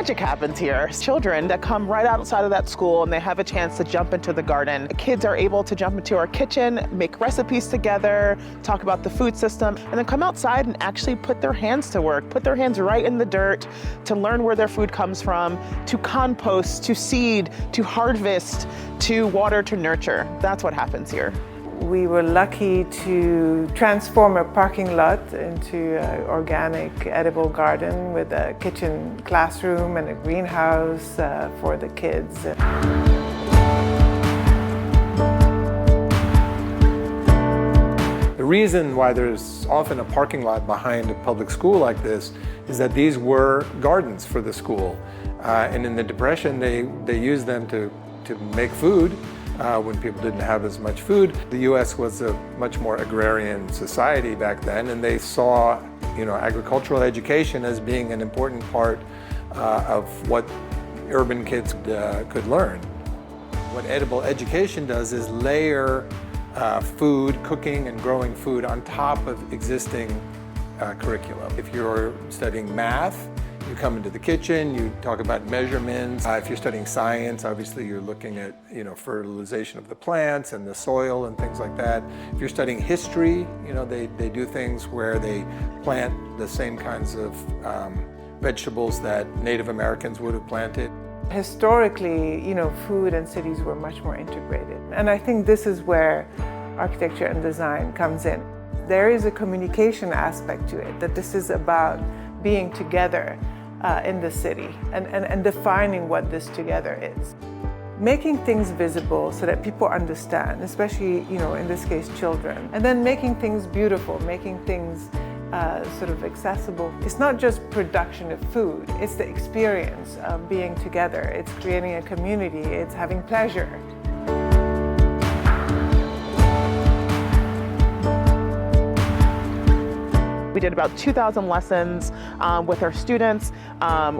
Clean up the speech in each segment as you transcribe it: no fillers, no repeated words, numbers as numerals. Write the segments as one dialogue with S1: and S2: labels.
S1: magic happens here. Children that come right outside of that school and they have a chance to jump into the garden. Kids are able to jump into our kitchen, make recipes together, talk about the food system, and then come outside and actually put their hands to work, put their hands right in the dirt to learn where their food comes from, to compost, to seed, to harvest, to water, to nurture. That's what happens here.
S2: We were lucky to transform a parking lot into an organic edible garden with a kitchen classroom and a greenhouse for the kids.
S3: The reason why there's often a parking lot behind a public school like this is that these were gardens for the school. And in the Depression, they used them to make food. When people didn't have as much food. The U.S. was a much more agrarian society back then, and they saw, agricultural education as being an important part of what urban kids could learn. What edible education does is layer food, cooking and growing food on top of existing curriculum. If you're studying math, you come into the kitchen, you talk about measurements. If you're studying science, obviously you're looking at fertilization of the plants and the soil and things like that. If you're studying history, they do things where they plant the same kinds of vegetables that Native Americans would have planted.
S2: Historically, food and cities were much more integrated. And I think this is where architecture and design comes in. There is a communication aspect to it, that this is about being together in the city and defining what this together is. Making things visible so that people understand, especially, in this case, children. And then making things beautiful, making things sort of accessible. It's not just production of food, it's the experience of being together. It's creating a community, it's having pleasure.
S1: We did about 2,000 lessons with our students,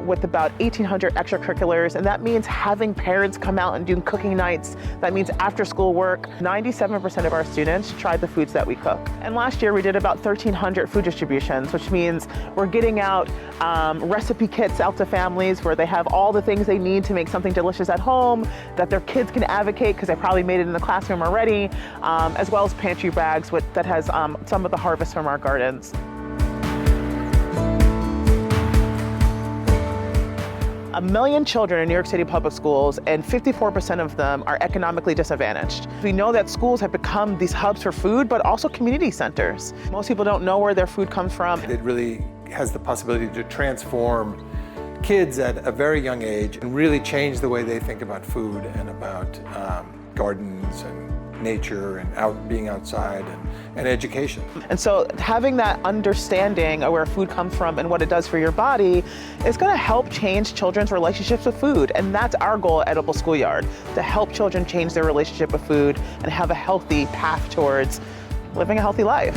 S1: with about 1,800 extracurriculars, and that means having parents come out and do cooking nights. That means after school work. 97% of our students tried the foods that we cook. And last year we did about 1,300 food distributions, which means we're getting out recipe kits out to families where they have all the things they need to make something delicious at home, that their kids can advocate because they probably made it in the classroom already, as well as pantry bags that has some of the harvest from our gardens. 1 million children in New York City public schools, and 54% of them are economically disadvantaged. We know that schools have become these hubs for food, but also community centers. Most people don't know where their food comes from.
S3: It really has the possibility to transform kids at a very young age and really change the way they think about food and about gardens and nature and being outside and education. And
S1: so having that understanding of where food comes from and what it does for your body is going to help change children's relationships with food. And that's our goal at Edible Schoolyard, to help children change their relationship with food and have a healthy path towards living a healthy life.